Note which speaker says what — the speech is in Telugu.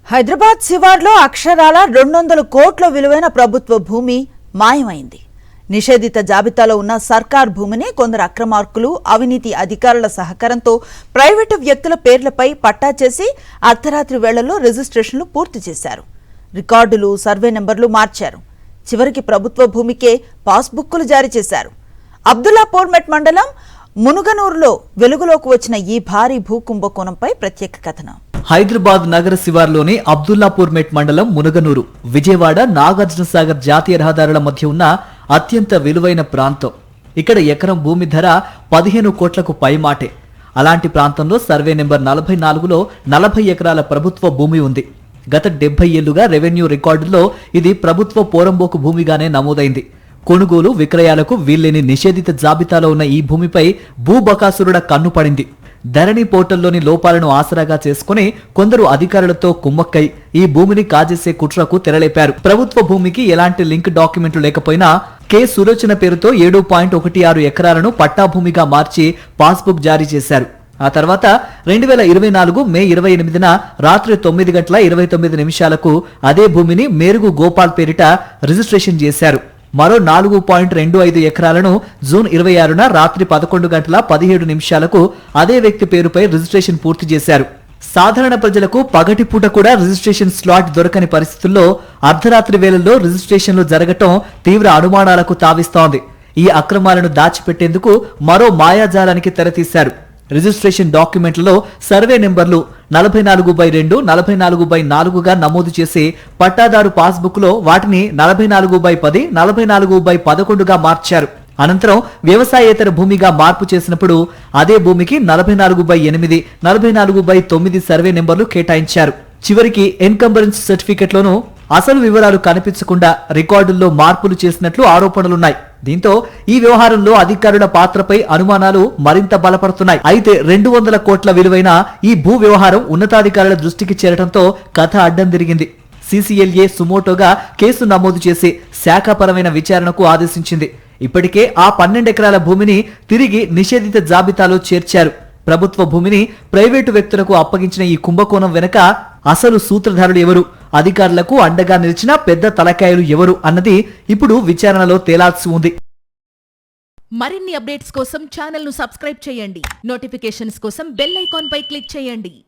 Speaker 1: హైదరాబాద్ శివార్లో అక్షరాల 200 కోట్ల విలువైన ప్రభుత్వ భూమి మాయమైంది. నిషేధిత జాబితాలో ఉన్న సర్కార్ భూమిని కొందరు అక్రమార్కులు అవినీతి అధికారుల సహకారంతో ప్రైవేటు వ్యక్తుల పేర్లపై పట్టా చేసి అర్ధరాత్రి వేళల్లో రిజిస్ట్రేషన్లు పూర్తి చేశారు. రికార్డులు, సర్వే నెంబర్లు మార్చారు. చివరికి ప్రభుత్వ భూమికే పాస్బుక్కులు జారీ చేశారు. అబ్దుల్లాపూర్మెట్ మండలం మునుగనూరులో వెలుగులోకి వచ్చిన ఈ భారీ భూ కుంభకోణంపై ప్రత్యేక కథనం.
Speaker 2: హైదరాబాద్ నగర శివార్లోని అబ్దుల్లాపూర్మెట్ మండలం మునుగనూరు, విజయవాడ నాగార్జునసాగర్ జాతీయ రహదారుల మధ్య ఉన్న అత్యంత విలువైన ప్రాంతం. ఇక్కడ ఎకరం భూమి ధర 15 కోట్లకు పైమాటే. అలాంటి ప్రాంతంలో సర్వే నెంబర్ 44లో 40 ఎకరాల ప్రభుత్వ భూమి ఉంది. గత 70 ఏళ్లుగా రెవెన్యూ రికార్డుల్లో ఇది ప్రభుత్వ పోరంబోకు భూమిగానే నమోదైంది. కొనుగోలు, విక్రయాలకు వీల్లేని నిషేధిత జాబితాలో ఉన్న ఈ భూమిపై భూబకాసురుడ కన్ను పడింది. ధరణి పోర్టల్లోని లోపాలను ఆసరాగా చేసుకుని కొందరు అధికారులతో కుమ్మక్కై ఈ భూమిని కాజేసే కుట్రకు తెరలేపారు. ప్రభుత్వ భూమికి ఎలాంటి లింక్ డాక్యుమెంట్లు లేకపోయినా కె సులోచన పేరుతో 7.16 ఎకరాలను పట్టాభూమిగా మార్చి పాస్బుక్ జారీ చేశారు. ఆ తర్వాత 2024 మే 28న రాత్రి 9:29 అదే భూమిని మేరుగు గోపాల్ పేరిట రిజిస్ట్రేషన్ చేశారు. మరో 4.25 ఎకరాలను జూన్ 26న రాత్రి 11:17 అదే వ్యక్తి పేరుపై రిజిస్ట్రేషన్ పూర్తి చేశారు. సాధారణ ప్రజలకు పగటిపూట కూడా రిజిస్ట్రేషన్ స్లాట్ దొరకని పరిస్థితుల్లో అర్ధరాత్రి వేళల్లో రిజిస్ట్రేషన్లు జరగటం తీవ్ర అనుమానాలకు తావిస్తోంది. ఈ అక్రమాలను దాచిపెట్టేందుకు మరో మాయాజాలానికి తెరతీశారు. రిజిస్ట్రేషన్ డాక్యుమెంట్లలో సర్వే నెంబర్లు 44/2, 44/4గా నమోదు చేసి పట్టాదారు పాస్బుక్ లో వాటిని 44/10, 44/11గా మార్చారు. అనంతరం వ్యవసాయేతర భూమిగా మార్పు చేసినప్పుడు అదే భూమికి 44/8, 44/9 సర్వే నెంబర్లు కేటాయించారు. చివరికి ఎన్కంబరెన్స్ సర్టిఫికెట్లోనూ అసలు వివరాలు కనిపించకుండా రికార్డుల్లో మార్పులు చేసినట్లు ఆరోపణలున్నాయి. దీంతో ఈ వ్యవహారంలో అధికారుల పాత్రపై అనుమానాలు మరింత బలపడుతున్నాయి. అయితే 200 కోట్ల విలువైన ఈ భూ వ్యవహారం ఉన్నతాధికారుల దృష్టికి చేరడంతో కథ అడ్డం తిరిగింది. సిసిఎల్ఏ సుమోటోగా కేసు నమోదు చేసి శాఖాపరమైన విచారణకు ఆదేశించింది. ఇప్పటికే ఆ 12 ఎకరాల భూమిని తిరిగి నిషేధిత జాబితాలో చేర్చారు. ప్రభుత్వ భూమిని ప్రైవేటు వ్యక్తులకు అప్పగించిన ఈ కుంభకోణం వెనుక అసలు సూత్రధారులు ఎవరు, అధికారులకు అండగా నిలిచిన పెద్ద తలకాయలు ఎవరు అన్నది ఇప్పుడు విచారణలో తేలాల్సి ఉంది.
Speaker 3: మరిన్ని అప్డేట్స్ కోసం ఛానల్ ను సబ్స్క్రైబ్ చేయండి. నోటిఫికేషన్స్ కోసం బెల్ ఐకాన్ పై క్లిక్ చేయండి.